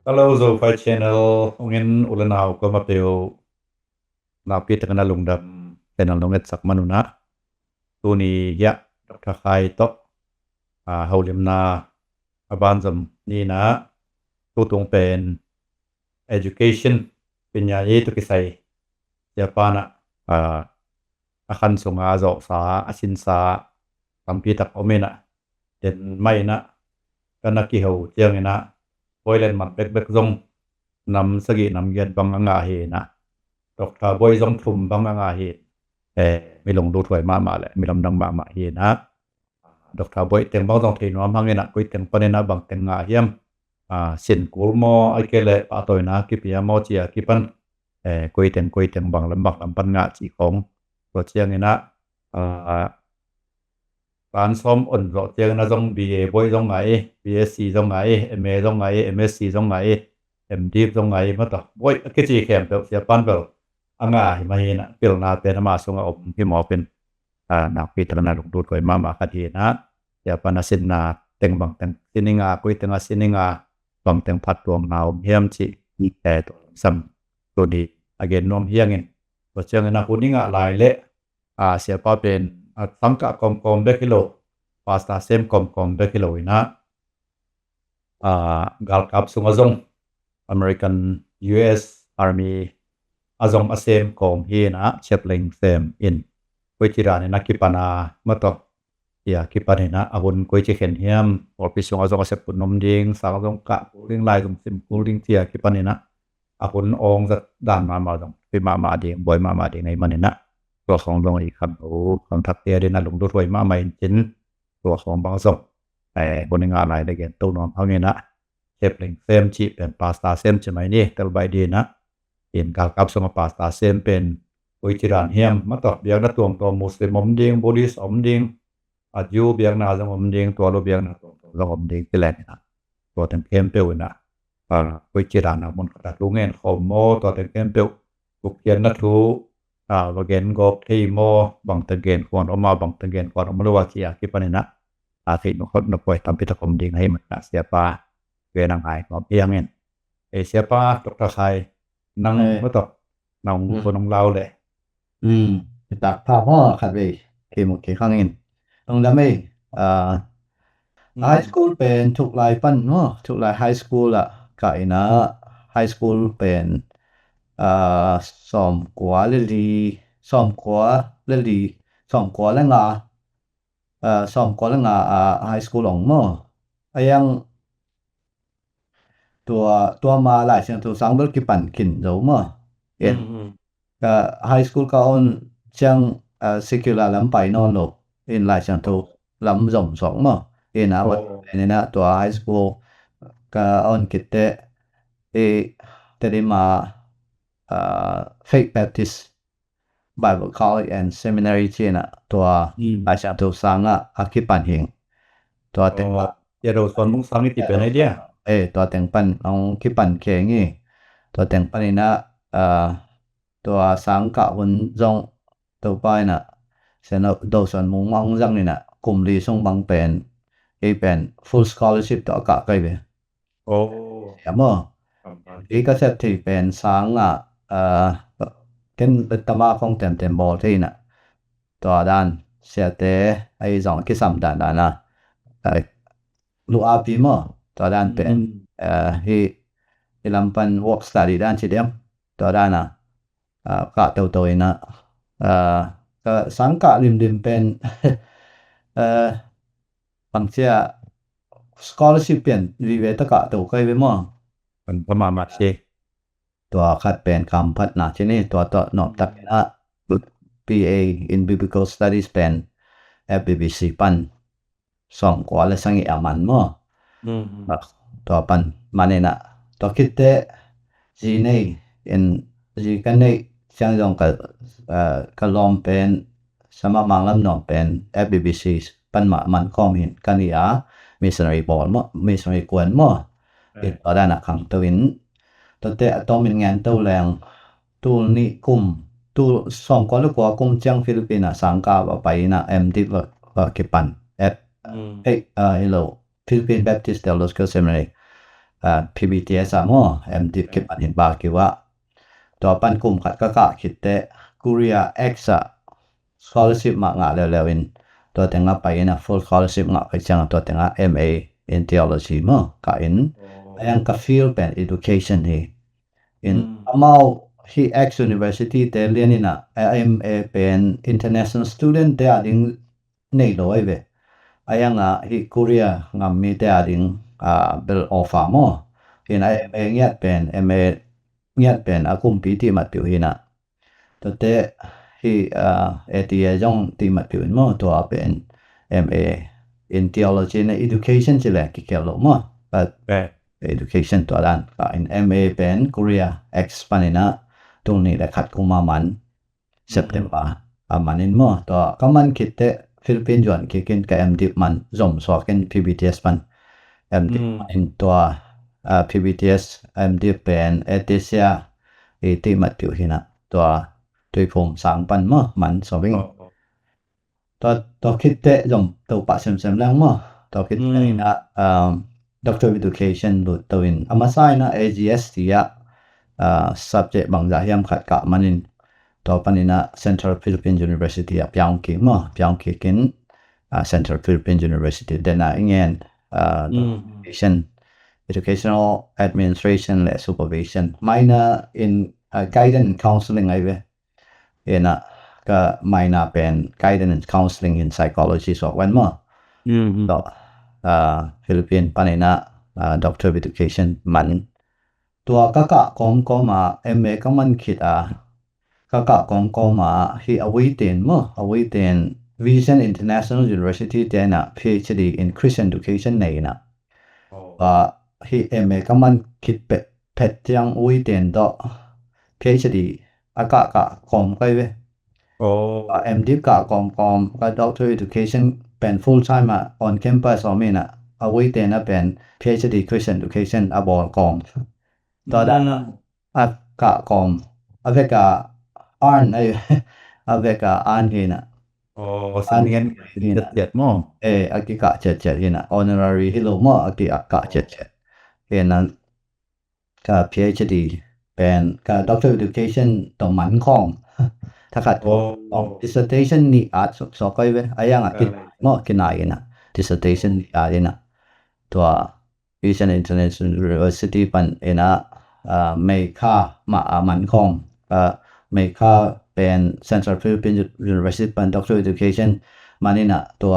Hello Zofa Channel ungen ulanaw ko mapeo napit kana lungdam channel nonget sak manuna tuni ya Dr. Khai to haulimna abanzam ni na tutung pen education pinyai to kisai ya pana akan sunga zo sa asin sa kampitak omena den mai na kana ki hau tiang ina Boylen man bek zong nam sagi nam yen bang nga he na Dr. Boy zong thum bang nga he mi long du thoi ma le mi lam dang ma he na Dr. Boy teng bang zong thei nom hang ina koi teng panena bang teng nga hiam sin kul mo akele pa toy na ki pia mo chia ki pan koi teng bang lam bang lam pan nga chi kong to chiang ina ban som on ro tiang na zong BA boy zong ngai BSc zong ngai MA zong ngai MSc zong ngai MD zong ngai ma to boy ke chi khem pe sia pan bel anga hi ma hi na pil na pe na ma sunga op hi mo pen na pi tana luk dut koi ma kha thi na ya pan asin na teng bang teng sininga koi teng sininga bang teng phat tuam naw hiam chi ni te to sam to di again nom hiangin to chiang na kuninga lai le sia pa pen sangka kom bekilo pasta sem kom bekilo ina gal kap sungazong American US Army azong asem kom hina chaplain sem in koichirani nakipana mato ya kipanina abun koichiken hiam opisung azong asep punom ding sangazong ka ring lai dum sim puling tia kipanina apun ong zat dan ma dong pi ma ding boy ma ding ngai maninaตัวของลงอีกครับของทักเตียได้นะลงด้วยมาใหม่จินตัวของบางส่งบนงานอะไรได้เกณฑ์ตู้นอนเฮานี่นะเชฟลิงเซมชิเป็นพาสต้าเซมใช่ไหมนี่ตลบายดีนะเป็นกากับสมพาสต้าเซมเป็นอุจิรานเฮียมมาตอบเบียงนะตัวมุสลิมอมดิงบุริสอมดิงอายุเบียงนาซอมดิงตัวโลเบียงนะตัวอมดิงติแลนนะตัวเต็มเข้มเปลนะอุจิรานนะมันกระลุงเงินขอมตัวเต็มเข้มเปลทุกเย็นนะทุบางเกนก็ที่โมบางตะเกนควรออกมาบางตะเกนควรออกมาว่าที่คิดปานนะที่นคนนปล่อยทำพิธีกรรมดิ่งให้มันเสียปาเวนังหายก็เพียงเงินเสียปาตกตะไคร้นั่งบ่ตกนั่งคนของเราเลยตักภาพฮ้อครับเว้ยเคหมดเคข้างเงินต้องดำไม่ไฮสคูลเป็นทุกหลายปันเนาะทุกหลายไฮสคูลอ่ะก็อีนะไฮสคูลเป็นซ่อมกว่าลีซ่อมกว่าลีซ่อมกว่าแล้วงาซ่อมกว่าแล้วงาไฮสคูลของมอยังตัวมาหลายเสียงตัวสังเบิลกิปันขินโดมเอ็นก็ไฮสคูลก็อนจังsecular ลำไปนอนโลเอ็นหลายเสียงตัวลำส่งสองมเอ็นว่าเนี่ยนะตัวไฮสคูลก็อนคิดแต่ได้มาFaith Baptist Bible College and Seminary ที่น่ะตัวอาจารย์ตัวสังคิปันเฮงตัวแต่งว่าอย่าโดนสอนมุงสังนี่ติเป็นไอเดียตัวแต่งปันของคิปันเคงี้ตัวแต่งปันนี่นะตัวสังกะวนจงตัวไปน่ะเสนอโดสอนมุงมองจังนี่น่ะกลุ่มลีส่งบังเป็นเป็น full scholarship ตัวกะไปเว้ยมอีกเซตที่เป็นสังเช่นตมาของเต็มบอลที่น่ะตัวด้านเสียเตไอ้สองที่3ด้านนะลูอาปีมตัวด้านเป็นที่ลำปัน work study ด้านที่เดียมตัวด้านน่ะก็ตัวๆนะก็สังกะริมเป็นบางเสีย scholarship เป็นวิเวตกะตัวเคยไปมั้งมันประมาณมาสิตัวคัดเป็นคำพัฒนาที่นี่ตัวนอกจากนั้น BA in Biblical Studies เป็น FBBC ปัน2กว่าและสังเกตมันมั้งตัวปันมาเนี่ยนะตัวคิดเตจีนี่จีกันนี่เสียงจงกับลอมเป็นสมมังลำนองเป็น FBBC ปันมันข้อมีกันนี่missionary ball มั้ง missionary กวนมั้งตัวด้านนักขังตัววินตัวเตะต้องมีงานตัวแรงตัวนี้กุมตัว2คนหรือกว่ากุมจังฟิลิปปินส์สังกาไปนะ MD ว่าเก็บปันHello Philippine Baptist Theological Seminary PBTS อะมั้ง MDiv คิดปันเห็นบากิว่าตัวปันกลุ่มขัดกะคิดแต่ Korea X อะ scholarship มางะแล้วๆอินตัวแต่งะไปนะ full scholarship งะไปจังตัวแต่งะ MA in theology มั้งกะอินยังกะ field เป็น education นี่in amau hi X University แต่เรียนนี่นะ MA เป็น international student แต่อดิ่งnei loi ve ayanga hi Korea ngam mi te ading bel offer mo hina MA ngiat pen MA ngiat pen akum pi ti mat piu hina to te hi ATA jong ti mat piu mo to pen MA in theology and education chile ki kelo mo but education to dan ka in MA pen Korea X panina tung ni da khat kuma man September amanin mo to kaman kitte Philippines ยวนคิกินกับ MDiv มันร่มสอกัน PBTS มัน MDiv มันตัว PBTS MDiv เป็นเอติเซียที่มัดอยู่ที่น่ะตัวด้วยผมสางปันมั้งมันสวิงตัวคิดเตะร่มตัวปะเสมๆแล้วมั้งตัวคิดเตะนะDoctor of Education ดูตัวอินอามาไซนะ AGS ที่subject บางอย่างยังขัดกับมันตัวปันนี้นะ Central Philippine University เปียงกิมั้งเปียงกิกินCentral Philippine University เดน่าเงี้ยeducational administration และ supervision minor in guidance and counseling ไงเว้ยนะก็ minor เป็น guidance and counseling in psychology สองวันมั้งตัวPhilippines ปันนี้นะ Doctor of Education มันตัวก็ก็มา MA ก็มันคิดก็ก็มาที่เอาไว้เต็นมั้งเอาไว้เต็น Vision International University เต็นPhD in Christian Education ในน่ะที่ MA ก็มันคิดเป็ดจังไว้เต็นต่อ PhD ก็ไปเว้ยMDiv ก็ก็ Doctor Education เป็น full time on campus สมัยน่ะเอาไว้เต็นเป็น PhD Christian Education บอกต่อด้านก็avec Arn avec Arn hina San ngen jet mo aki ka jet hina honorary hilo mo aki ka jet hina ka PhD เป็นka Doctor of Education ต่อมันของถ้าขัดdissertation นี่อาจสอก้อยเว้ยยังaki mo kinai na dissertation นี่นะตัว Vision International University ปันเนะไม่ค่ามามันของไม่ค่าเป็น Central Philippine University เป็น Doctor of Education มันนี่นะตัว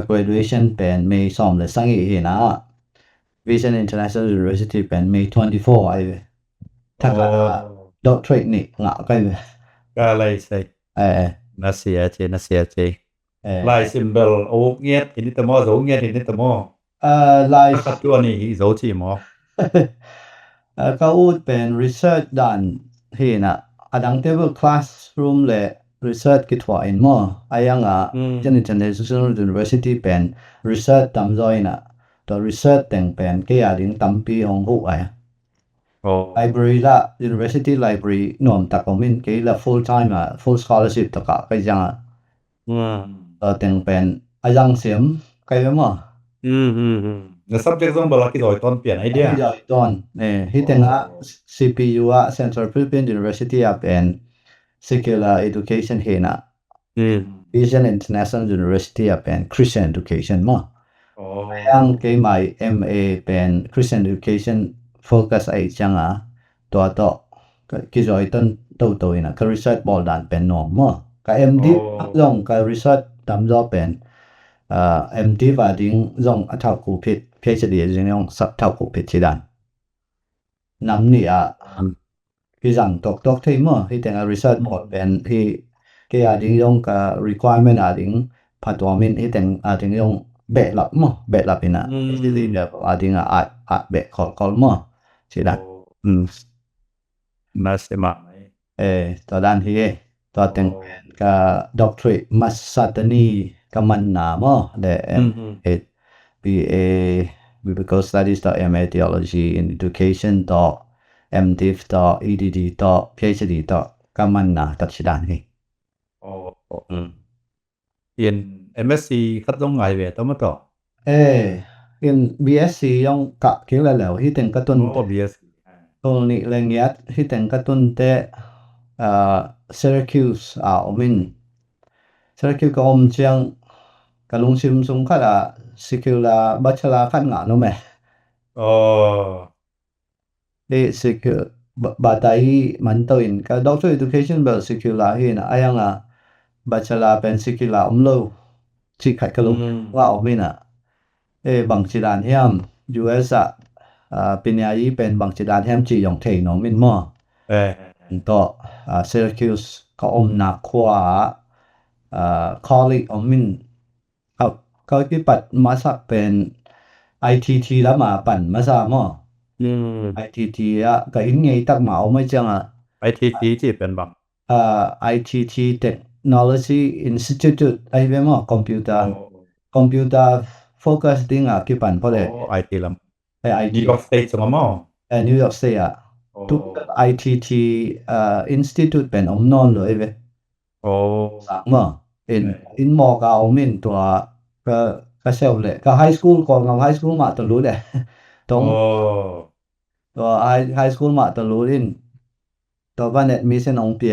graduation เป็นMay 2เลยสังเกตนะ Vision International University เป็นMay 24ไอ้ถ้าก็ doctorate นี่งะก็อะไรใช่น่าเสียใจลาย symbol โอ้เงียดอินตมอโซเงียดอินตมอลายตัวนี้โซจิมอก็อูดเป็น research ด้านที่น่ะดัง table classroom และ research คิดว่าอินมอยังInternational University เป็น research ตามจอยน่ะตัว research แต่งเป็นแก่ดิ่งตามปีของหูไอ้library ละ University library หน่วมตักของมินกี่ละ full time full scholarship ตะกะก็ยังแต่งเป็นยังเสียมใครไปมั้งแล้ว subject ต้องบอกกี่ตอนเปลี่ยนไอเดียตอนที่แต่งCPU Central Philippine University เป็น secular education เห็นVision International University เป็น Christian education มั้งยังเกี่ยใหม่ MA เป็น Christian education focus ไอ้จังตัวกี่จอยตัวนะก็ research บอลดันเป็นหน่วงมั้งก็ MDiv ลงก็ research ตามจอเป็นMDiv ดิ่งลงเท่ากูผิดPhD ดิ่งลงเท่ากูผิดที่ดันนำนี่พี่จังตกที่มั้งที่แต่ง research บอลเป็นที่กี่ดิ่งลงก็ requirement ดิ่งพัฒนามินที่แต่งดิ่งลงแบบลับมั้งแบบลับนี่นะที่ดิ่งแบบดิ่งแบบคอลมั้งที่ดันน่าเสียมากตัวด้านที่ตัวแต่งก็ doctorate Masatani ก็มันหนามั้งแต่ BA Biblical Studies ต่อ MA Theology in Education ต่อ MDiv ต่อ EDD ต่อ PhD ต่อก็มันหนาตัดชิดานนี่เรียน MSc คัดต้องไงเว้ยต้องมาต่อ in BSc ย่องกะเกี่ยวแล้วที่แต่งกระตุ้น BS ตัวนี้แรงยัดที่แต่งกระตุ้นแต่Syracuse อมิน Syracuse ก็อมเจียงกะลุงซิมซุงค่ะSecular Bachelor คันงาโนแม่Secure บาตายมันตัวอินก็ Doctor Education แบบ Secular เห็นอายังBachelor เป็น Secular อมโลที่ขัดกะลุงว่าอมินบางจิดานเฮียม US ปัญญายีเป็นบางจิดานเฮียมจียองเทนอมินมอต่อSyracuse ก็อมนักขวาcollege อมินก็ที่ปัดมาสักเป็น ITT แล้วมาปั่นมาซามอITT ก็หินไงตักมาเอาไม่จังITT ที่เป็นบังITT Technology Institute ไอ้เว้มอคอมพิวเตอร์focus ดิ้งที่ปั่นพอเลย IT ลำNew York State สมมNew York State ทุก ITT Institute เป็นอมนอนเลยเว้สักมออินมอกเอามินตัวก็เซลเลยก็ high school ก่อนกับ high school มาตรู้เลยตรงตัว high school มาตรู้อินตัวบ้านเนี่ยมีเส้นองเปี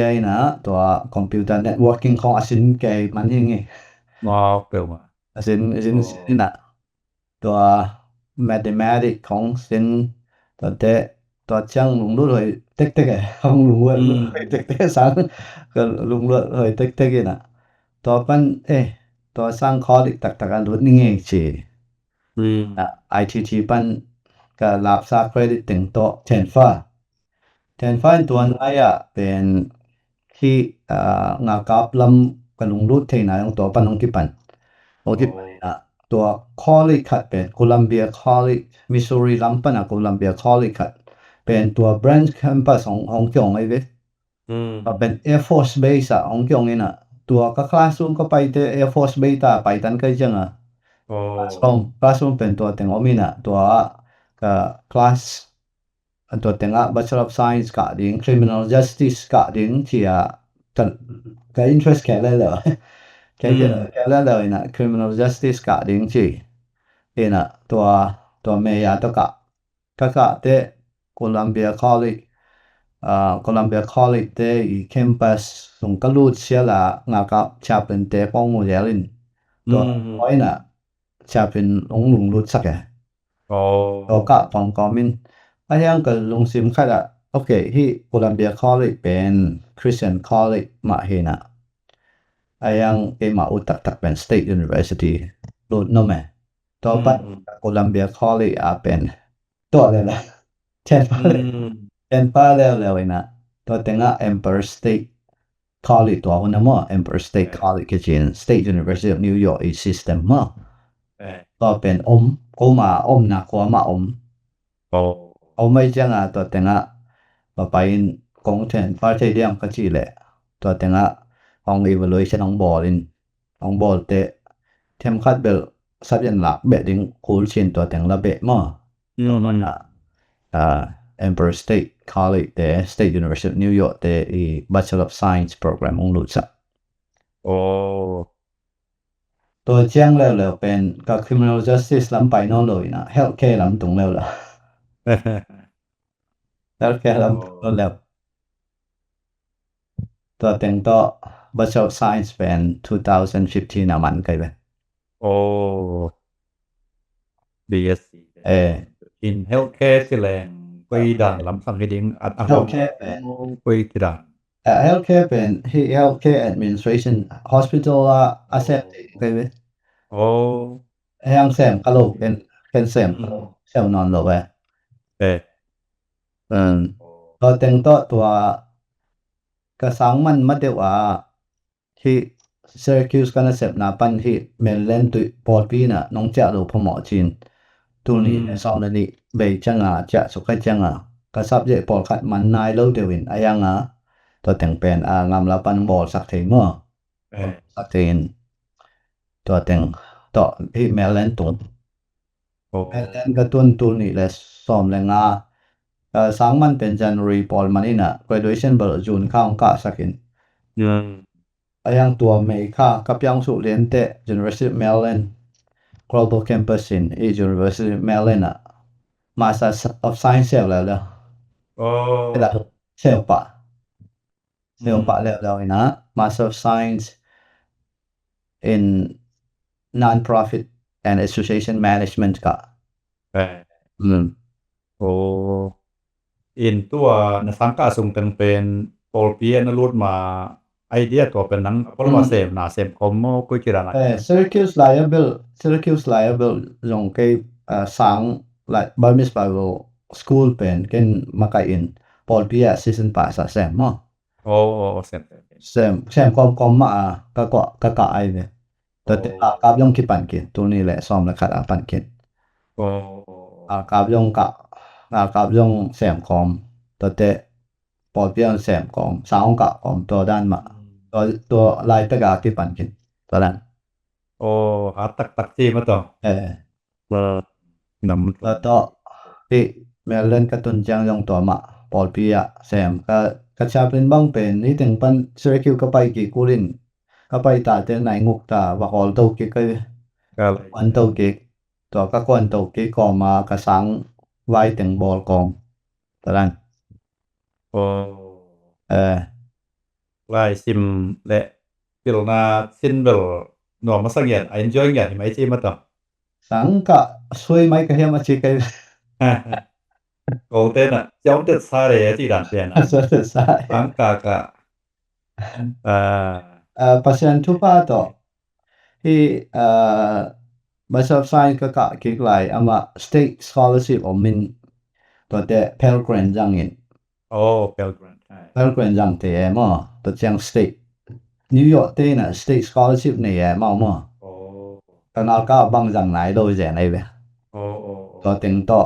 ยนะตัว computer networking ของอาสินแกมันยังไงเปล่ามาอาสินนี่นะตัว mathematics ของสินตัวจังลุงรู้เลยเต็กๆของลุงว่าเต็กๆสังก็ลุงรู้เลยเต็กๆน่ะตัวปันตัวสร้างคอร์สตักๆอันรู้นี่ไงสิITT ปันก็รับสร้างเครดิตถึงโต10 ตัวนี้เป็นที่งากับลำกับลุงรู้เทนะตัวปันของที่ปันตัว college คัดเป็น Columbia College Missouri ลำปันColumbia College คัดเป็นตัว branch campus ของจงไอ้เว้ยเป็น Air Force Base ของจงนี่นะตัวก็ classroom ก็ไปแต่ Air Force Base ไปตันก็จังclassroom เป็นตัวแต่งอมินะตัวก็ class ตัวแต่งBachelor of Science กะดิ้ง Criminal Justice กะดิ้งที่ก็ interest แค่แล้วแค่แล้วนะ Criminal Justice กะดิ้งที่นะตัวเมียตัวกะเตColumbia College เตอี campus ส่งกลูดเสียละงากับชาเป็นเตป้องโมเดลินตัวน้อยน่ะชาเป็นลุงรู้สักตัวกะของกอมินอายังก็ลงซิมค่ะโอเคที่ Columbia College เป็น Christian College มาเฮนะอายังมาอุตักเป็น State University รู้โนแม่ตัวปัน Columbia College เป็นตัวอะไรล่ะ10 แล้วนะตัวแต่งEmpire State College ตัวนั้นมั้ง Empire State College คือ State University of New York system มั้งก็เป็นกูมานะกว่ามาเอาไม่จังตัวแต่งก็ไปกงเทนพาร์ทเดียมก็จีแหละตัวแต่งของ evaluation ของบอลเตะเทมคัดเบลซับยันหลักเบดิ้งคูลชินตัวแต่งละเบะมั้งมันEmpire State College เตะ State University of New York เตะBachelor of Science program ของลูกสักตัวเจียงแล้วเป็นก็ Criminal Justice ลำไปโน่นเลยนะ Healthcare ลำตรงแล้วล่ะ Healthcare ลำแล้วตัวแต่งต่อ Bachelor of Science เป็น2015นะมันไกลไปBSc in healthcare สิแหละไปดังลำสังเกตHealthcare เป็นไปที่ดังHealthcare เป็น Healthcare Administration Hospital Assembly ไกลไปยังแซมกะโหลกเป็นแซมเซลนอนโลกก็แต่งต่อตัวกระสังมันมาเดียวที่ Syracuse กันเสพนาปันที่เมลเลนตุปอดปีน่ะน้องจะรูพหมอจีนตัวนี้สองนี้เบจังจะสุขจังกระซับเจปอดขัดมันนายเล่าเดวินอายังตัวแต่งเป็นงามละปันบอลสักเทมสักเทนตัวแต่งต่อที่เมลเลนตุเมลเลนก็ตัวนี้เลยซ้อมแรงสังมันเป็น January ปอลมันนี่น่ะ graduation เบอร์จูนเข้าก็สักกินอายังตัวเมค่ากับยังสุเรียนเตะ University of Maryland global campus in East University Maryland อ่ะ Master of Science เสร็จแล้วแล้ว Oh. เสร็จปะแล้วนะ Master of Science in Non-Profit and Association Management ก็ Oh. In ตัวนะสังกะสุงเป็นปอลเปียนรูดมาไอเดียตัวเป็นนังพลมาเสมนาเสมคอมโมกุจิรานะ Syracuse Liable ลงke sang like Burmese Bible School เป็นเกันมาไกอินปอลเปียซีซั่นปาสะแซมOh,เสม คอมมากะไอเนี่ยแต่กาบยงคิปันกินตัวนี้แหละซ้อมแล้วคัดปันกิน Oh. กาบยงแซมคอมแต่ปอลเปียแซมคอมสาวกะคอมตัวด้านมาตัวลายตะกาคิปันกินตัวนั้น Oh, ตักจีมาต่อ นำ แล้วก็ที่แม่เล่นกระตุนจังยงตัวมาปอลเปียแซมก็ชาเป็นบ้างเป็นนี่ถึงปันเซอร์คิวก็ไปกี่กุลินก็ไปตาเตไหนงุกตาว่าฮอลโตกิก็วันโตกิตัวก็ควนโตกิก็มากระสังไว้ถึงบอลกองตอนนั้น Oh. ลายซิมและปิลนาซินเบลหนอมาสังเกต enjoy อย่างไหมจีมาต่อ สังกะสวยไหมก็เฮียมาชิกย โกเต้นอ่ะเจ้าเด็ดซาเรจีดันเปียนะ สวยใช่ สังกะpasien tu pa to he Master of Science ก็กะคิกไลama state scholarship of min ตัวแต่ Pell Grant จังอิน Oh, Pell Grant. Pell Grant จังเตะมาตัวจัง state New York เตะน่ะ state scholarship นี่มา Oh. ตอนนั้นก็บางจังไหนโดยแจไหนเว้ Oh. ตัวถึงต่อ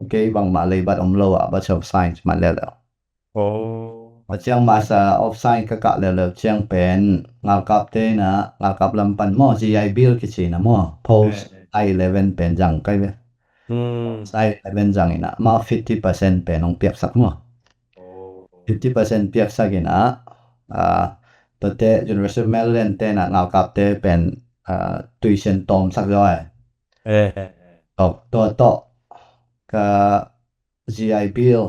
เกบางมาเลยบัดอมโลอ่ะ Master of Science มาแล้ว Oh. ว่าจัง Master of Science ก็กะแล้วจังเป็นงานกับเตะนะงานกับลำปันหม้อ GI Bill กิจนะหม้อ post I11 เป็นจังไกเว้ I11 จังอินะมา 50% เป็นองเปียกสักหม้อ 50% เปียกสักอินะตัวเตะ University of Maryland เตะนะงานกับเตะเป็นtuition ตอมสักร้อยตัวต่อก็ GI Bill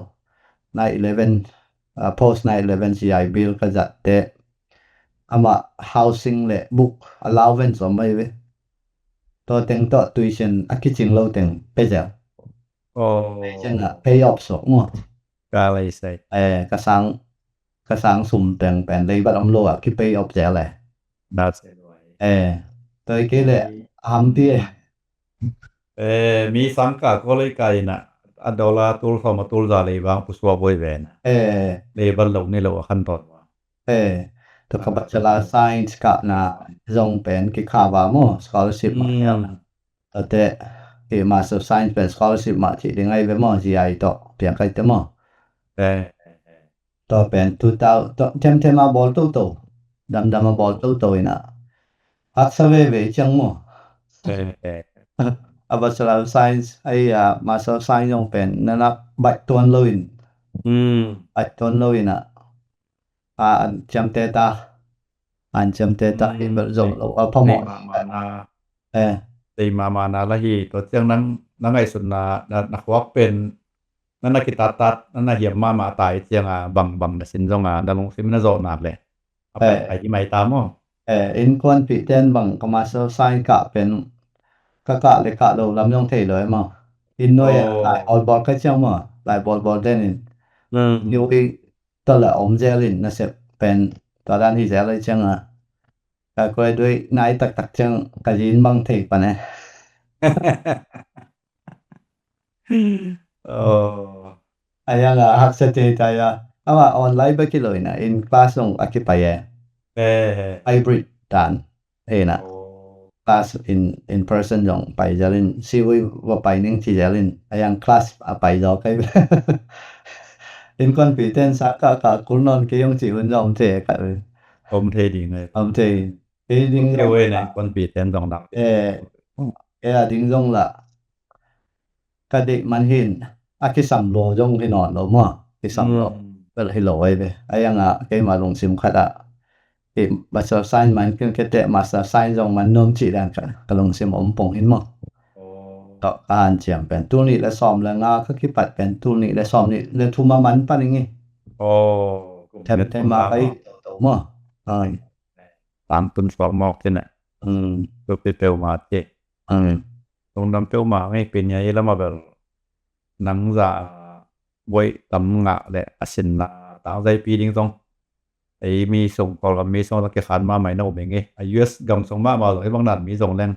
911 post 911 GI Bill ก็จะเตะama housing และ book allowance ออกมาเว้ตัวเต็งตัว tuition คิดจริงเราเต็งไปเจ้า Oh. จังอ่ะ pay off สงกาเลยใส่กระสังสุ่มเต็งเป็นเลยบัดอำโลอ่ะคิด pay off เจ้าแหละ That's it. ตัวเกเลยหำที่มีสังกะก็เลยไกนะอันดอลาตุลเข้ามาตุลจาเลยบางผู้สวบวยแวนเลยบันลงนี่เราขั้นตอนว่าตัวกับ Bachelor Science กะนะจงเป็นกิคาวาโม scholarship มาแต่ที่ Master Science เป็น scholarship มาที่ยังไงเวมอ GI ต่อเปลี่ยนไกเตมอต่อเป็น2000ต่อเทมมาบอลโตดำมาบอลโตอินะพักสเวเวจังมอBachelor Science ไอ้Master Science จงเป็นนั่นละบัดตวนเลยบัดตวนเลยนะจำเตตาจำเตตาที่แบบจงพ่อหมอตีมานาละฮีตัวเจ้านั้นไอ้สุดนักวักเป็นนั่นนักกิตาตัดนั่นน่ะเหี่ยมมาตายเจียงบังดสินจงดลงสิมนะโซนาบเลยไอ้ที่ไม่ตามอ๋อินควนปีเตนบังก็มาโซไซกะเป็นกะเลยกะโดลำยองเทเลยมาอินน้อยหลายออลบอลก็เจ้ามาหลายบอลเดนินอยู่อีตละอมเจลินนะเสพเป็นตอนนั้นที่เจลินจังก็ด้วยนายตักจังกะยินบังเทปะเนี่ยอายังฮักเสตตายว่าออนไลน์ไปกี่เลยนะอินคลาสลงอคิไปไฮบริดดันนะคลาสin person จงไปเจลินซีว่าไปนึงที่เจลินยังคลาสไปจอkai in con bị tên xã cả cuốn non cái ông chỉ huấn dòng trẻ cả ông thê đi người ông thê cái đinh cái quê này con bị tên dòng đặc cái là đinh dòng là cái định man hin cái sầm lô dòng cái nón đó mà cái sầm lô cái là lô ấy về yang cái mà lồng sim khát cái Master Science man cái tệ Master Science dòng man nôm chỉ đàn cả cái lồng sim ống bông hin mà ต่อการเจียมเป็นตุนี่และซ่อมและงาก็คิปัดเป็นตุนี่และซ่อมนี่และทุมามันปานนี้ แทบแต่มาไปโตๆมั้ออ้าย ตามตุนสอกหมอกเช่นน่ะ เปเปลมาเจ ตรงนำเปลมาให้เป็นไงแล้วมาแบบหนังจะไว้ตำงะและอสินนะตาวใจปีดิงตรงไอ้มีส่งกอลมีส่งตะเกขาดมาใหม่นะผมเองไงไอ้ US กำส่งมาไอ้บางนัดมีส่งแรง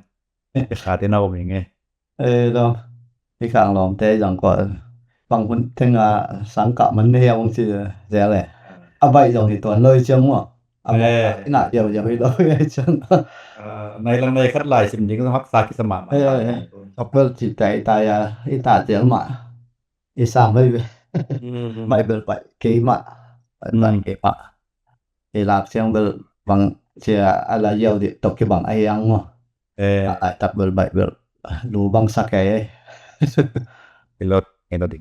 เกขาดที่นะผมเองไง 咯你讲咯แต่จังก็บางคนถึงสังกะมันเฮียบางทีแซ่แหละเอาไปจังที่ตัวเลยจังมั้อเอาไปน่ะเดี๋ยวอย่าไปเลยจัง ในลังในคัดหลายสิ่งนี้ก็ต้องรักษากิสมา เอาเปิดจิตใจตายอีตาเจียมาอีสามไปไม่เปิดไปเกมาไปเกมาอีลากเสียงเปิดบางเสียอะไรเยาวดิตกบางไอ้ยังมั้อตับเปิดไปเปิดดูบางสักไอ้ เป็นรถเห็นรถดิ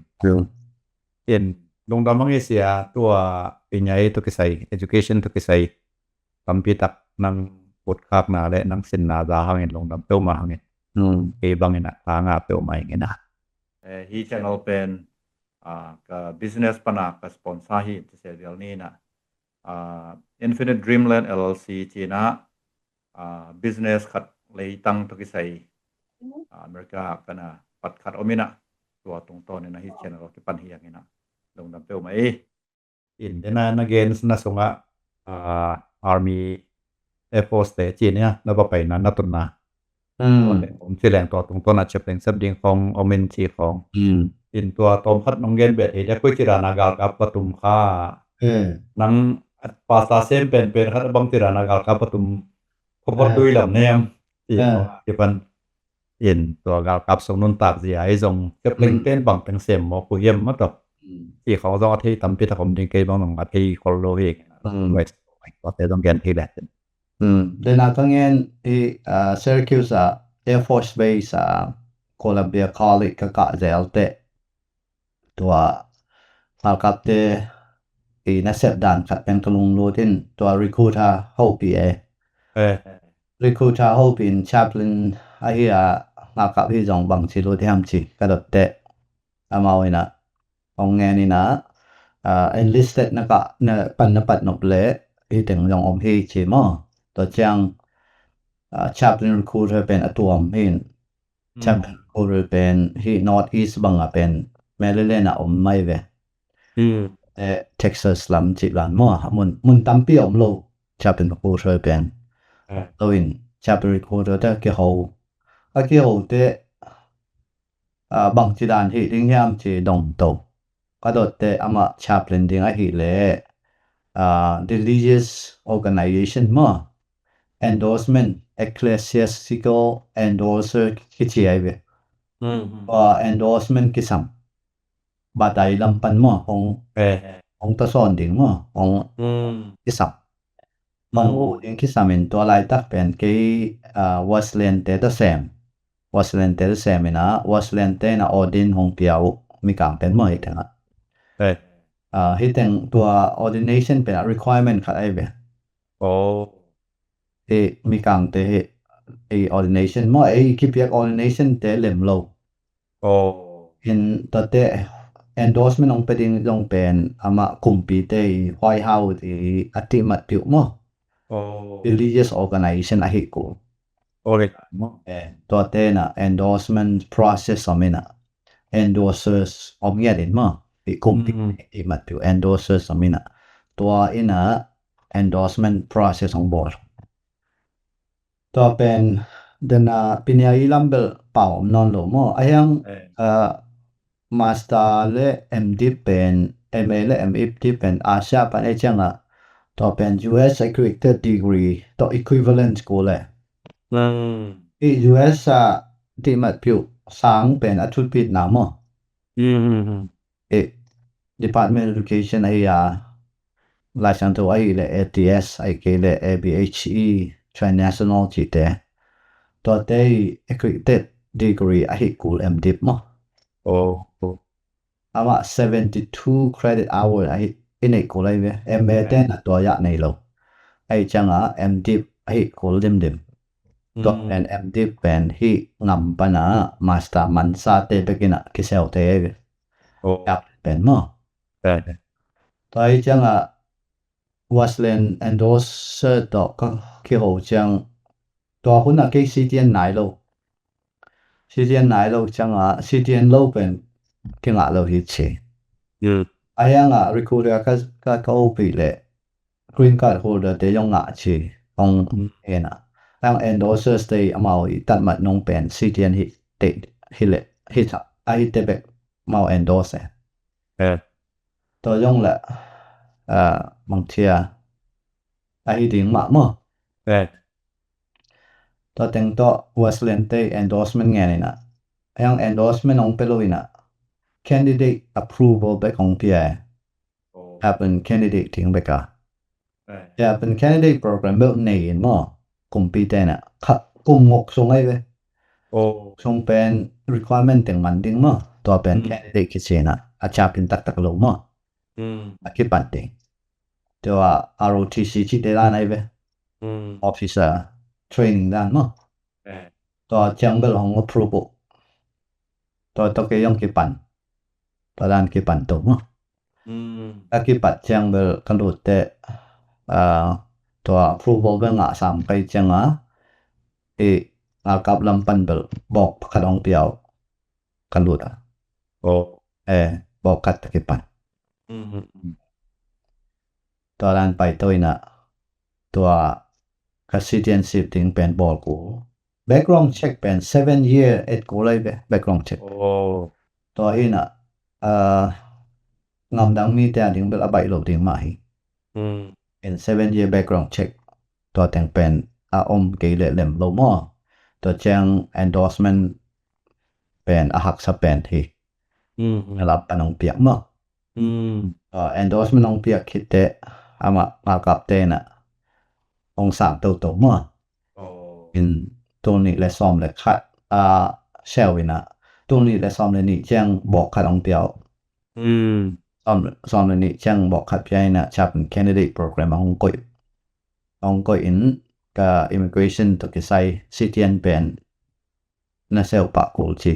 เห็นลงดำมังเสียตัวเป็นไงตัวกิไซ education ตัวกิไซตำปีตักนังปดคากนาและนังเส้นนาดาเฮาเห็นลงดำเป้ามาเฮาเห็นบางน่ะทางาเป้ามาอย่างเงี้ยนะhe channel เป็นกับ business ปนากับสปอนเซอร์ฮีที่เสียเดี๋ยวนี้นะInfinite Dreamland LLC จีนะbusiness ขัดเลยตั้งตัวกิไซอเมริกากันนะปัดขัดอมินะตัวตรงต้นนี่นะ he channel ที่ปันเฮียงนี่นะลงดำเป้ามาin then again นะสงะArmy Air Force แต่จีนเนี่ยแล้วก็ไปนั้นนะตุนนะผมสิแรงต่อตรงต้นน่ะจะเป็นสับดิงของอเมนทีของอินตัวตอมพัดนองเกนเบ็ดเดี๋ยวคุยจิรานากาลกับปทุมค่านังภาษาเซมเป็นคัดบังจิรานากาลกับปทุมพบดุยลำเนียมที่เป็นอินตัวกาลกับสมนุนตากสิให้ส่งกับเล่นเป็นบังเป็นเซมหมอคุยมมาตบที่เขาต้องที่ตำพิธผมดิงเกยบังนที่คอลโลเวกไว้ก็แต่ต้องแกนที่แหละthen akangen Syracuse Air Force Base Columbia College กะเซลเตตัวกับเตนักเสพด่านครับเป็นกลุงโลทินตัว recruiter เฮาปีrecruiter เฮาเป็น chaplain ไอ้กับที่จงบังสิโลที่ทำสิกะดเตอามาไว้นะองแงนี่นะenlisted นะกะเนปันปัดนบเลที่ถึงจงอมที่สิมอตัวจังchaplain recruiter เป็นอตัวมหิน chaplain recruiter เป็นที่ North East บังเป็นแม่เล่นๆอมไม่เวแต่ Texas ลำจิหลานมั่วมุนตำเปียอมโล chaplain recruiter เป็นตัวอิน chaplain recruiter แต่เกี่ยวแต่บังจิดานที่ดิ้งยามจิดงโตก็โดดแต่อามา chaplain ดิ้งไอ้ที่เลยreligious organization มั่วendorsement ecclesiastical endorser คิดไอ้เว้endorsement คิสัมบาดายลำปันมั่วของตะสอนดิ่งมั่วของคิสัมมันดิ่งคิสัมเป็นตัวลายตักเป็นWesleyan เตตะแซม Wesleyan เตตะแซมนะ Wesleyan เตนะออดินของเปียวมีกางเป็นมั่วอีกทั้งให้แต่งตัว ordination เป็น requirement ครับไอ้เว้มีกางเตordination มั่วคิดเปียก ordination เตเล่มโลเห็นตัวเตendorsement องเป็นจงเป็นอามาคุมปีเต White House ที่อธิมัดผิวมั่วreligious organization อะฮิกูตัวเตนะ endorsement process อมินะ endorsers อมเยดินมั่วคุมปีที่มัดผิว endorsers อมินะตัวอินะ endorsement process ของบอร์ดตัวเป็นเดนะปิญญาอีลัมเบลเป่านอนโลมั่วไอ้ยังMaster และ MDiv เป็น MA และ MPhD เป็นอาเซียปันไอ้จังต่อเป็น US Accredited Degree ต่อ Equivalent กูเลยUS ที่มัดผิวสังเป็นอัตุปิดนามDepartment of Education ไอ้license ตัวไอ้เลย ATS ไอ้เกเลย ABHE Transnational จิตตัวเต Accredited Degree ไอ้กู MDiv มั้งอาว่า72 credit hour ไอ้อินไอ้กูเลยเว้ย MA เต้นตัวยักษ์ในโลกไอ้จังMDiv ไอ้กูเดิม ตัวแอนแอมดิเป็นที่งำปนามาสตามันซาเตไปกินะกิเซลเตจับเป็นมั้งตัวอีจังวัสเลนแอนโดสเซอร์ตัวก็คิดว่าจังตัวหุ่นกี่ซีเทียนไหนโลซีเทียนไหนโลจังซีเทียนโลเป็นกินะโลฮิตเชอายังrecruiter ก็โอปีเลย green card holder เตยงชีองตั้ง endorser stay มาตัดมัดนงเป็นซีเทียนฮิตเตฮิเลฮิตฮิตเตเบกมา endorse ตัวยงแหละบางทีฮิตดิ้งมามั้งตัวแต่งตัว Westland เต endorsement ไงนี่นะยัง endorsement นงเปโลอีนะ candidate approval ไปของพี่เป็น candidate ทิ้งไปก็เป็น candidate program แบบไหนมั้งกุมปีเตน่ะกุมงกส่งให้ไปส่งเป็น requirement ถึงมันดิ้งมั้งตัวเป็น candidate คิดเช่นอาจารย์เป็นตักลงมั้งคิดปันติตัว ROTC คิดได้ด้านไหนไปofficer training ด้านมั้งตัวจังเบลของ approval ตัวเกยองคิดปันตัวด้านคิดปันตัวมั้งคิดปันจังเบลกันดูเตตัว approval เบงสามไปจังกับลำปันเบลบอกขดองเปียวกันดูบอกกัดคิดปันตัวด้านไปตัวน่ะตัว citizenship ถึงเป็นบอกกู background check เป็น7 year กูเลย background check ตัวน่ะงำดังมีแต่ถึงเบลอใบโลถึงมาเป็น7 year background check ตัวแต่งเป็นเกลเล่มโลมอตัวแจ้ง endorsement เป็นหักสเปนที่รับปนองเปียกมั้งendorsement นองเปียกคิดเตมากับเตน่ะองศาตัวมั้งเป็นตัวนี้และซ่อมและคัดเชลวินะตัวนี้และซ่อมและนี่แจ้งบอกคัดองเปียวซ่อมและนี่แจ้งบอกคัดพี่น่ะชับเป็น candidate program ของก้อยอินกับ immigration ตัวที่ใส่ซิเทียนเป็นน่ะเซลปะกูจี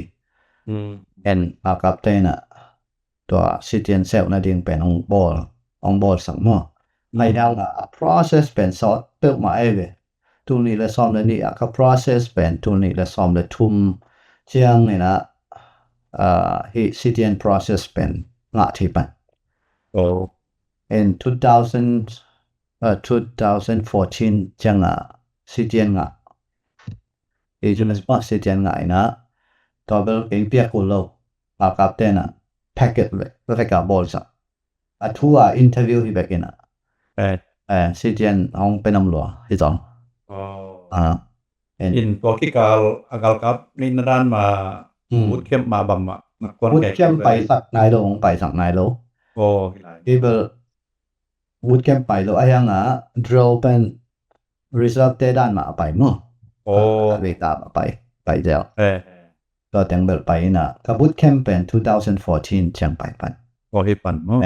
มากับเตน่ะตัวซิเทียนเซลน่ะดิ้งเป็นองบอลสังมั้งในดาวprocess เป็นซอสเปิดมาตัวนี้และซ่อมและนี่ก็ process เป็นตัวนี้และซ่อมและทุ่มเจียงนี่นะcitizen process เป็นงะที่ปันin 2014จังcitizen งะagent response citizen งะนะตัวเบลเก่งเปียกกูโลกับเตน่ะ packet เลยกับ ball สักทัวร์ interview ที่แบบนี้citizen ของเป็นอำลัวที่สองin Portugal agal kap ni naran ma bootcamp ma bam ma bootcamp ไปสักนายโลไปสักนายโลpeople bootcamp ไปโลอายังdrill เป็น result ด้านมาไปมั้งเวตาไปเดียวก็แต่งเบิดไปน่ะกับ bootcamp เป็น2014จังไปปันฮิปันมั้ง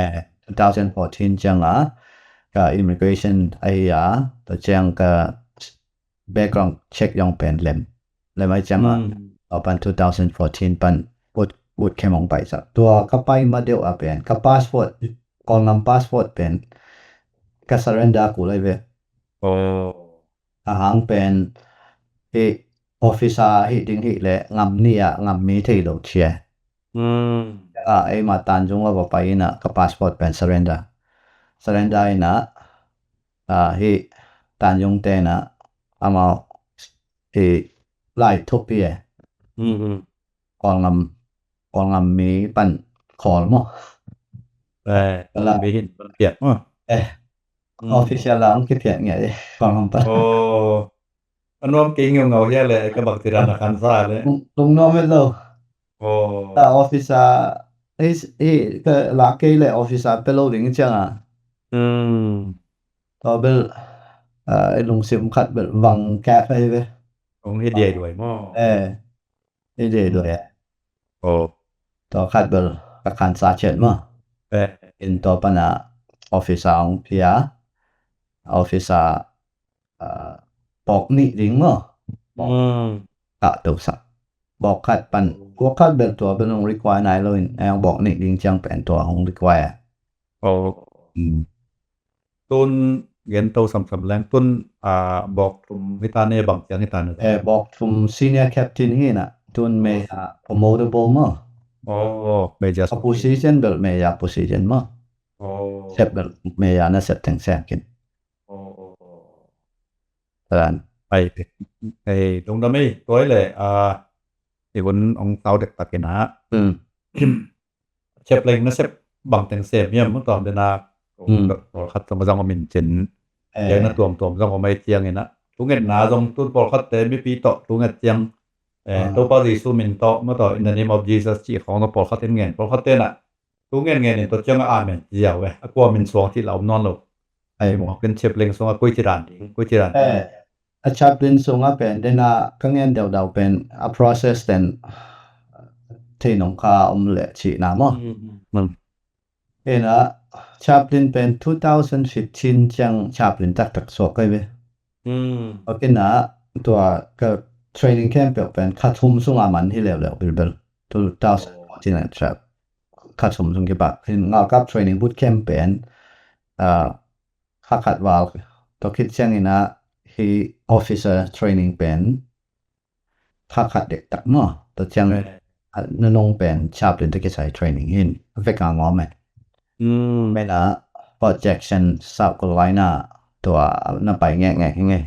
2014จังกับ immigration ตัวจังกับ background check ยองเป็นเล่มแล้วไม่จังปัน2014ปันbootcamp ลงไปสักตัวก็ไปมาเดียวเป็นกับ passport กองนำ passport เป็นก็ surrender กูเลยหางเป็นofficer ดิ้งและงำเนี่ยงำมีที่โลเชียมาตันจงว่าไปน่ะกับ passport เป็น surrender น่ะตันจงเตน่ะมาไล่ทุบปีกองงำมีปันขอมั้งแล้วมีหินเปียกมั้งofficial แล้วคิดเพียงไงกองงำปันอันนั้นเก่งเงาแย่เลยก็บักติรันคันซ่าเลยลงน้องไม่โลแต่ officer ก็ลากเลย officer ไปโลดิ้งจังตัวเบลลงสิมขัดเบลวังแก้ไปองเฮ็ดใหญ่ด้วยมั้งเฮ็ดใหญ่ด้วยตัวขัดเบลกับคันซ่าเฉินมั้งอินตัวปนะ officer ของพี่ officer ปอกนี่ดิ้งมั้ง บอกกะตัวสักบอกคัดปันกวคัดเป็นตัวเป็นอง require นายเลยเอาบอกนี่ดิงจังเป็นตัวของ require ตุนเรียนโตสำแรงตุนบอกทุมวิตาเนบังจังฮิตาเนบอกทุม senior captain นี่น่ะตุนเมยา promotable มั้งเมยา position เบลเมยา position มั้งเซบเบลเมยาน่ะเซบถึงแซกินตอนไปตรงนั้นไม่ตัวเลยที่คนองเตาเด็กตะกินนะเชฟเล็งนะเชฟบังแต่งเสพเนี่ยเมื่อตอนเดนาคัดสมจังมินเจนอย่างนั้นตัวจังไม่เจียงนี่นะทุกเงินหนาจงตุนปอคัดเตมีปีต่อทุกเงินเจียงตัวปาริสุมินต่อเมื่อต่อ in the name of Jesus ที่ของตัวปอคัดเงินปอคัดเตน่ะทุกเงินนี่ตัวจังอาเมนเจียวเว้ยกลัวมินสวงที่เรานอนลงหมอเป็นเชฟเล็งสวงกุยจิรันchaplain ส่งเป็นเดน่ะคังเงินเดาเป็น a process then ที่น้องคาเลชีนะมั้งนะ chaplain เป็น 2015 จัง chaplain ตักสวกไว้โอเคนะตัวก็ training camp เป็นคัดทุมส่งมันที่เร็วๆเบิล2014นะครับคัดทุมส่งกี่บาทงากับ training boot camp เป็นคัดว่าตัวคิดจังนี่นะที่ officer training เป็นคัดเด็กตักเนาะตัวจังนงเป็น chaplain ที่ใช้ training หินเฟกางอมไม่นะ projection South Carolina ตัวน่ะไปแง่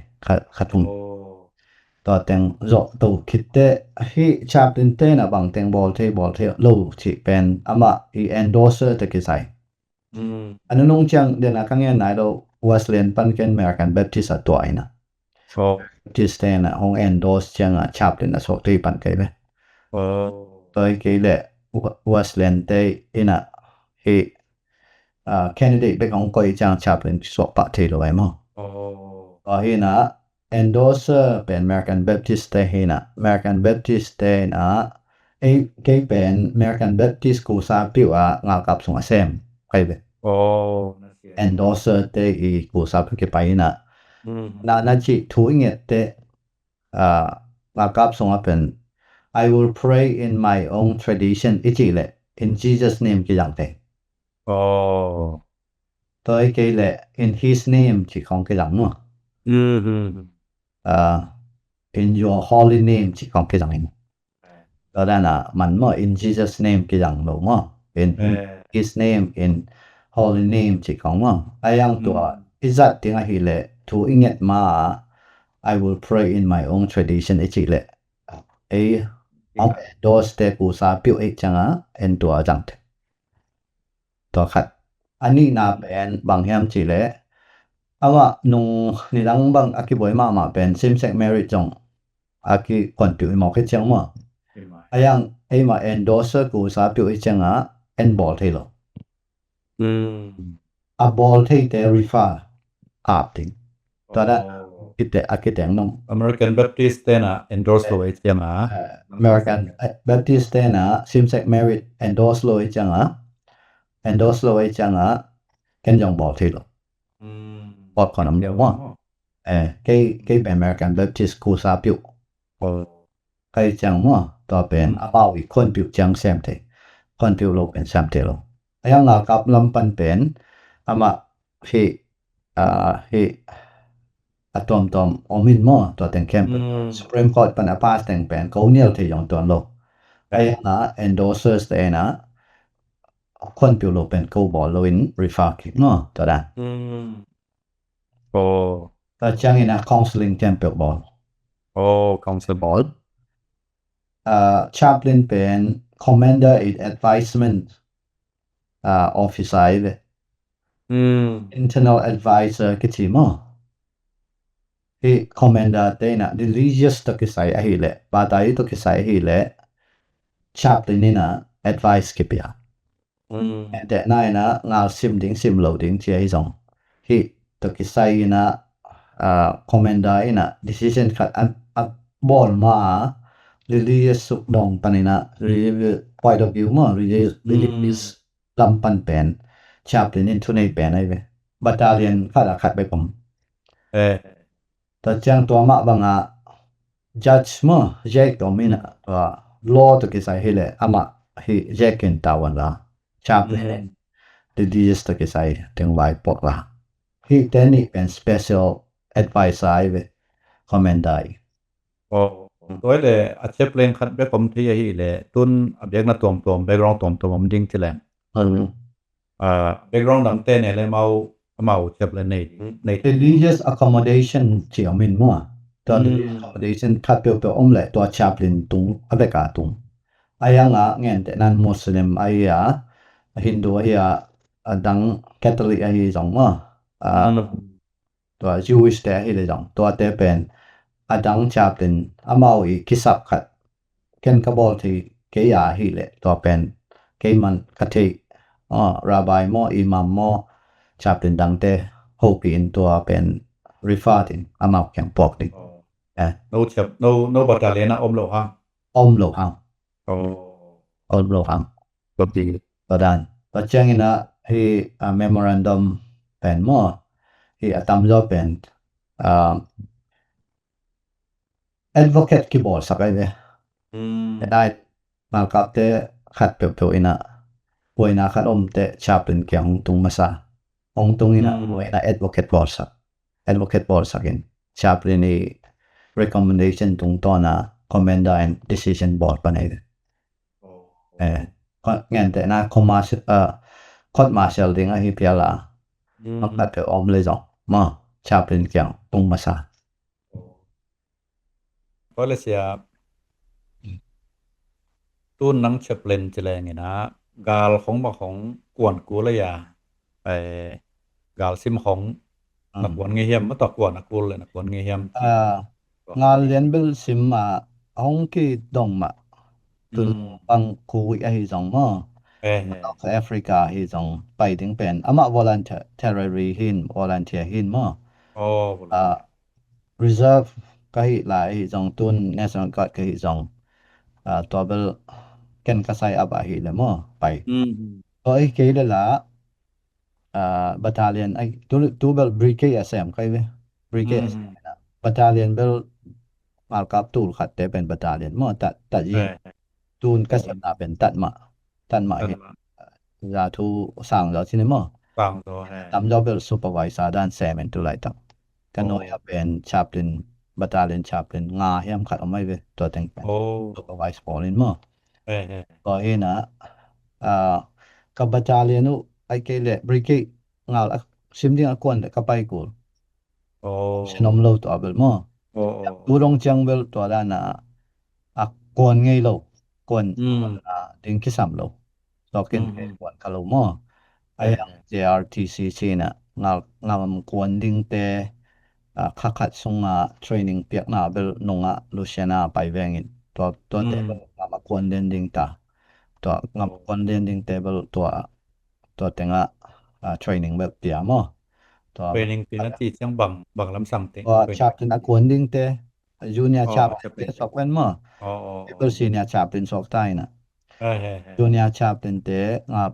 คัดทุมตัวแต่งโจตัวคิดที่ chaplain เตนะบางแต่งบอลเทลูที่เป็นอามา endorser ที่ใช้อันนั้นนงจังเดี๋ยวนะคังเงินไหนเรา Wesleyan ปันเกน American Baptist ตัวไอ้นะที่สเตนะของ endorse จังchaplain นะสกที่ปันเกยไปตัวเกยแหละ Wesleyan เตอินะที่candidate เป็นของก้อยจัง chaplain สวกปะเทโลไว้มั้งก็เห็นนะ endorser เป็น American Baptist เตเห็นนะ American Baptist เตนะเกยเป็น American Baptist กูซาปิวงากับสงอาเซมไปไปendorser เตอีกูซาปิวเกไปนะนาจิทูอิงเตงากับสงอาเป็น I will pray in my own tradition อิจิเลย in Jesus name กี่อย่างเตตัวเกยเลย in his name ที่ของกี่อย่างเนาะin your holy name ที่ของกี่อย่างแล้วนั่นน่ะมันมั่ว in Jesus name กี่อย่างลงมั่ว in his name in holy name ที่ของมั่วไอ้ยังตัวอิจัดที่ให้เลยทูอิงเงตมา I will pray in my own tradition ไอ้จิเลยไอ้เอาโดสเตกูซาปิวไอ้จังเอ็นตัวจังตัวขัดอันนี้น่าเป็นบางแห่งจิเลยเอาว่านุ่งนี่ดังบางอากิบอยมาเป็น same sex marriage จงอากิคนปิวหมอกให้จังมั่วไอ้ยังไอ้มา endorser กูซาปิวไอ้จังball ที่เราball ที่เตrefer ติงตัวนั้นคิดแต่อากิแต่งน้อง American Baptist เตนะ endorse โลไอ้จังAmerican Baptist เตนะ same sex marriage endorse โลไอ้จังendorse โลไอ้จังกันยัง ball ที่เราบอดคนน้ำเดียวว่าเกย์เป็น American Baptist กูซาปิวใครจังว่าตัวเป็นบ่าวอีกคนปิวจังแซมเทคนปิวโลเป็นแซมเทโลยังงากับลำปันเป็นมาที่ตอมอมินมอตัวแต่งเข้ม Supreme Court ปันพาสแต่งเป็นเขาเนี่ยที่ยองตัวโลไอ้นะ endorsers แต่นะคนปิวโลเป็นเขาบอลโลอิน refer คิดเนาะตัวนั้นแต่จังอินะ counseling เต็มเปิลบอลcounsel ball chaplain เป็น commander in advisement officer เลย internal advisor กี่ทีมั้งที่ commander เตนะ religious ตัวกี่ใส่ให้เลยบาตายตัวกี่ใส่ให้เลย chaplain นี่นะ advice กี่ปีแต่นายนะงาซิมโหลดิ้งที่ไอ้จงที่ตัวกี่ใส่นะ commander นะ decision ขัดบอลมา religious สุดดงปนินะ religious point of view มั้ง religious ลำปันเป็น chaplain นี่ทุนในเป็นไอ้เว้ย battalion ขัดไปผมแต่จังตัวมาบาง judge mo jek to min law to kisai hele ama hi jekin tawan la chaplain the ds to kisai teng vai pok la hi teni pen special advisor ai ve komendai โอ้ตัวเลยอาเชฟเลงคันเบกอมที่ฮีแหละตุนอเบกนะตวมแบกกรองตวมดิ้งที่แหละแบกกรองดังเต้เนี่ยเลยเมาเชฟเลนใน religious accommodation ที่อามินมัวตัว accommodation คัดเปียวอมเลยตัว chaplain ตุงอเบกาตุงอายังเงินแต่นั้นมุสลิมฮินดูดัง Catholic สองมัวตัว Jewish แต่เลยสองตัวแต่เป็นดัง chaplain เมาคิสับขัดเคนกบอลที่เกียเลยตัวเป็นเกมันกะทิrabbi มออิหมัมมอ chaplain ดังแต่โฮปีนตัวเป็น referring เมาแข่งปอกดิno chef no battalion อมโลหะอมโลหะอมโลหะก็ดีตัวดันตัวเจ้างินะที่memorandum เป็นมอที่ตามจอเป็นadvocate qui bol sakayได้มากับเตขัดเปียวๆนะป่วยนะขัดอมเตchaplain เกี่ยงตุงมาซาองตุงนะป่วยนะ advocate bol sakin chaplain ni recommendation ตุงตอนะ commander and decision board ปะนี่งั้นแต่นะcourt martial ดิงhi piala มักขัดเปียวอมเลยจ้ะมา chaplain เกี่ยงตุงมาซาก็เลยเสียตุนนังเชฟเลนจะแรงนี่นะกาลของบ่ของกวนกูเลยไปกาลซิมของนักกวนเงียมมาตอกกวนนักกูเลยนักกวนเงียมงานเรียนเบลซิมห้องกีดงมาตุนบังคูไอจงมาแอฟริกาไอจงไปถึงเป็นอามา voluntary หิน volunteer หินมาreserve ก็หิหลายจงตุน national guard ก็หิจงตัวเบลเกันกระไซอับหิเลยมาไปก็ไอเกยเลยละbattalion ไอตัวเบล brigade SM ใครเว้ brigade SM นะ battalion เบลมากับตูขัดแต่เป็น battalion มาตัดยิงตูนก็สำนักเป็นตัดมาจะทูสั่งเราที่นี่มาสั่งตัวตามจอบเบล supervisor ด้านแซมเป็นตัวไรตั้งกันน้อยเป็น chaplain battalion chaplain งาเฮียมขัดเอาไม่เว้ตัวแต่งเป็น supervisor ปอลินมาก็เห็นนะกับ battalion นู้ไอเกล brigade งาซิมดิ้งกวนกับไปกูสนมโลตัวเบลมาดูลงจังเบลตัวด้านกวนไงโลกวนดิ้งคิสัมโลตัวกินกวนกะโลมาไอยัง JRTC นะงากวนดิ้งเตขัดส่งtraining เปียกหน้าเบลนงลูเซียนาไปแวงอินตัวเตเบลงากวนดิ้งตาตัวงากวนดิ้งเตเบลตัวแต่งtraining แบบเปียมอตัว training ปีนั้นที่จังบังลำสั่งเต็งว่า chaplain กวนดิ้งเต junior chaplain สอกเว้นมอเบล senior chaplain สอกใต้นะjunior chaplain เต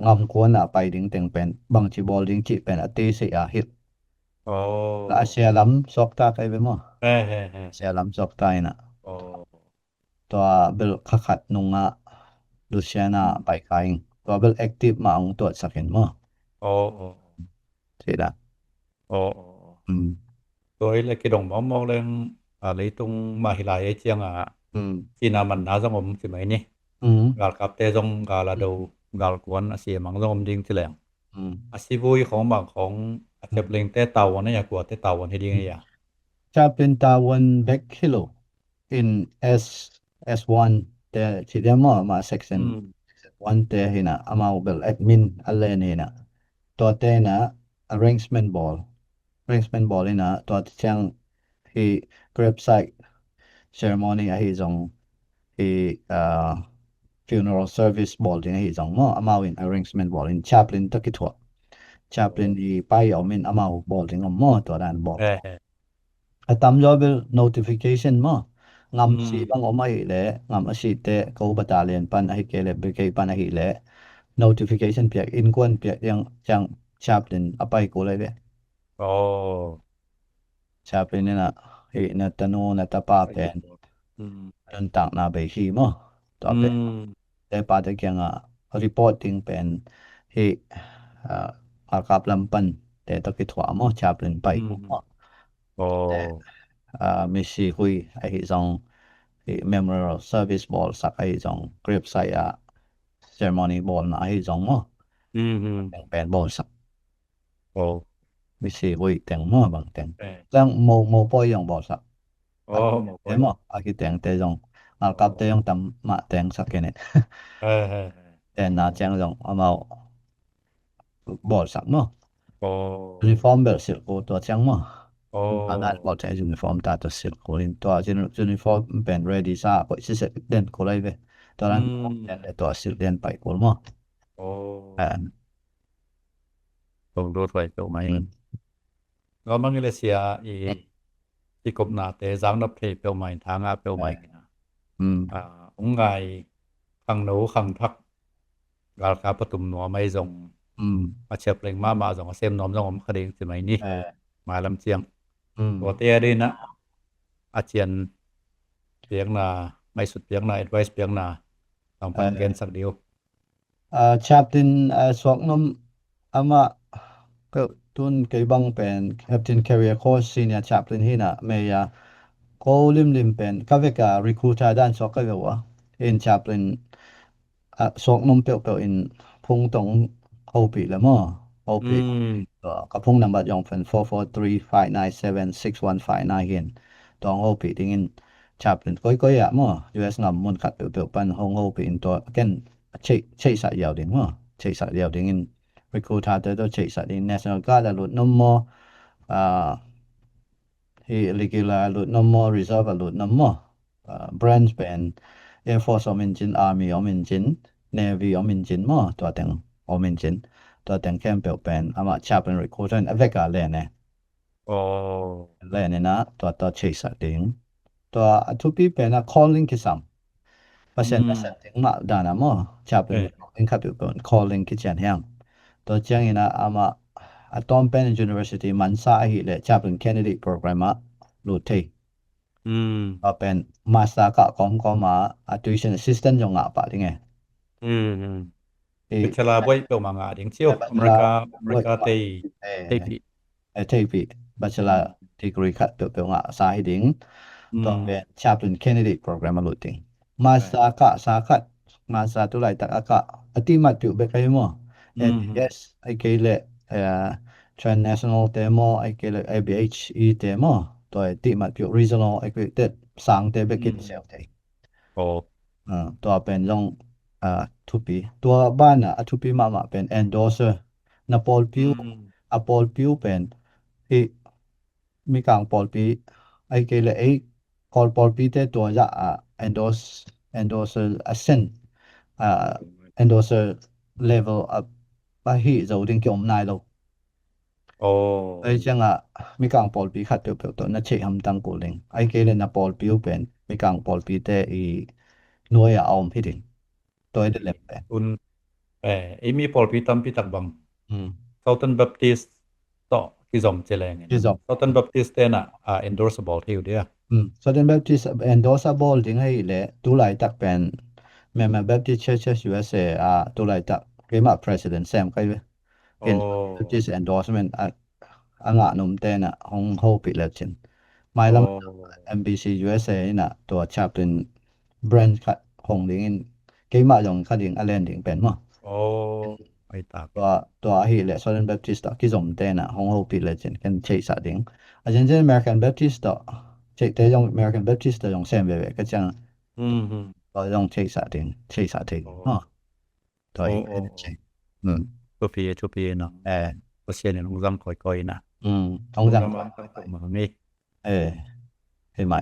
งามกวนไปดิ้งเต็งเป็นบางทีบอลดิ้งจิเป็นอติสิฮิตแล้วเสียลำสอกใต้ไปมอเสียลำสอกใต้นะตัวเบลขัดนงลูเซียนาไปไกลตัวเบล active มาองตัวสักเห็นมอใช่ละตัวเลยกิดงมองเรื่องอะไรตรงมาหิลายเจียงที่นามันน่าสงบใช่ไหมนี่กาลกับเตจงกาลาดูกาลกวนเสียมังสงบจริงที่แหลงอาชีวุยของบางของเจ็บเล็งเตเต่าวันนี้อยากกลัวเตเต่าวันให้ดีไงจะเป็นตาวันแบ็คฮิโล in S1 แต่ที่เดียมาsection 1แต่เห็นอามาเบล admin อะไรนี่นะตัวเตนะ arrangement ball นี่นะตัวเชียงที่ gravesite ceremony ที่จงที่funeral service ball ที่จงอามาวิน arrangement ball in chaplain ตะกี้ทั่ว chaplain ที่ไปเอามินอามา ball ที่งอตัวนั้น ball ตามจอบ notification งามสีบางออกมาเลยงามสีเตะเขาบัตรเรียนปันให้เกลเบเกปันให้เลย notification เปียกอินกวนเปียกยังจัง chaplain ไปกูเลยเว้chaplain นี่นะเฮ้ยนัตโนนัตป้าเป็น จนต่างนาไปขี้มั้งต่อไปแต่ปาตะเกียงreporting เป็นที่อากับลำปันแต่ตะกิถวามั้งชาปลินไปมั้งมีสิคุยไอ้จงmemorial service ball สักไอ้จง grave site ceremony ball นะไอ้จงมั้งเป็น ball สักมีสิคุยแต่งมั้งบางแต่งแล้วโมปอยอย่าง ball สักแต่มั้งอากิแต่งแต่จงอากับแต่ยังตำมาแต่งสักแค่นี้แต่น่าจังจงเอา ball สักมั้งuniform แบบสิโกตัวจังมั้งอันนั้นบอกใช้ uniform ตาตัวสิโกลินตัว uniform เป็น ready ซะก็สิเสร็จเด่นก็เลยเว้ยตอนนั้นเด่นตัวสิเด่นไปก็มั้งตรงรถไฟเปียวไหมก็มังเลเซียที่กบนาเตจังนับเพเปียวไหมทางเปียวไหมองไงขังหนูขังพักกาลคาปตุมหนัวไม่จงมาเชิบเล็งมาจงเซมน้อมจงคดีสมัยนี้มาลำเจียงตัวเตี้ยดีนะอาเจียนเปียงนาไม่สุดเปียงนา advice เปียงนาต้องพันเกณฑ์สักเดียวCaptain สวกนมอามาก็ตุนเกบังเป็น Captain Career Course Senior Chaplain ที่น่ะเมียโกลิมเป็นก็เวกา recruiter ด้านสวกก็ว่า in Chaplain สวกนมเปียวๆ in พุงตรงโฮปีแล้วมั้งโฮปีก็พุงนัมเบอร์ยองเป็น443976159เห็นตรงโฮปีดิ้ง Chaplain ก้อยๆมั้ง US งำมุนขัดเปียวๆปันโฮปี in ตัวเกันใช้สักยาวดิ้งมั้งใช้สักยาวดิ้ง in recruiter ตัวใช้สักดิ้ง National Guard หลุดนมมั้งที่ regular หลุดนมมั้ง reserve หลุดนมมั้งbranch เป็น Air Force of Engine Army of Engine Navy of Engine มั้งตัวแต่ง of Engine ตัวแต่งแคมเปียวเป็นอามา Chaplain recruiter อเวกาเลยเนี่ยเลยเนี่ยนะตัวใช้สักดิ้งตัวทุกปีเป็น calling คิดซ้ำเพราะฉะนั้นถึงมาดานะมั้ง Chaplain ครับอยู่เป็น calling คิดเช่นอย่างตัวเจ้านี่นะอามาTom Pen University มันสาหิเลย Chaplain Candidate Program หลุดที่เป็น Master ก็มา Tuition Assistant จงปะดิไงเป็นชลาบ่อยเปียวมางาดิงเชียวอเมริกาเทปี Bachelor Degree คัดเปียวงาสาหิดิงตัวเป็น Chaplain Candidate Program หลุดที่ Master สาคัด Master ตุลาตักกะอติมัดอยู่เบกายมั้งyes ไอ้เกลTransnational Demo ไอ้เกล ABH Demo ตัวติมัดอยู่ Regional Accredited สังเตเบกินเซลเตตัวเป็นลงทุปีตัวบ้านทุปีมาเป็น endorser นะปอลปิวเป็นที่มีกลางปอลปีไอ้เกลไอ้คอลปอลปีเตตัวจะendorser ascent endorser level up ไปที่จะดึงเกี่ยวกับนายเราไอ้จังมีกลางปอลปีขัดเปียวๆตัวนั่นเชื่อมตั้งกูเองไอ้เกลนะปอลปิวเป็นมีกลางปอลปีเตหน่วยเอาพี่ดิตัวเด็ดเล็บอุนไอ้มีปอลปีตัมปีตักบังSouthern Baptist ต่อที่จอมเจริญSouthern Baptist น่ะendorsable ที่อยู่เดียSouthern Baptist endorsable ถึงให้แหละตุลาตักเป็น Member Baptist Churches USA ตุลาตักเกมา President Sam ใครเว้ยเป็น Baptist endorsement งะนมเตน่ะของโฮปิเลจินไม่ลำ MBC USA น่ะตัว Chaplain branch ของดิ่งเกมาจงคัดดิ่งอะไรดิ่งเป็นมั้งไอ้ตักตัวหิเล Southern Baptist ที่จอมเตน่ะของโฮปิเลจินกันใช้สักดิ่งอาจารย์ American Baptist ใช้แต่ยง American Baptist ยงเซมเว่ก็จังก็ยงใช้สักดิ่งตัวหิใช่ทุปีเนาะก็เสียเนี่ยลงจำก่อยๆนะลงจำมานี่ให้ใหม่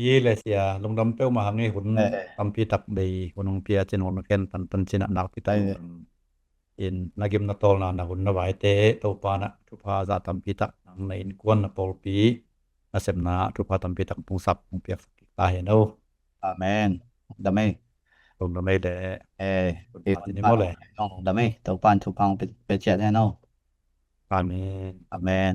ยี่เลยเสียลงดำเป้ามานี่หุ่นตำปีตักดีหุ่นองเปียเจนหุ่นเคนตันจินะนักพี่ไตอินนักิมนาตอลนะหุ่นนวายเตโตปานะทุพาจาตำปีตักในอินกวนนะปอลปีนะเสมนาทุพาตำปีตักปุงสับปุงเปียตาเห็นเอาอาเมนดำไม่ลงดำไม่เดนี่หมดเลยดำไม่ตัวปานทุพังไปเจ็ดแน่นอนอาเมน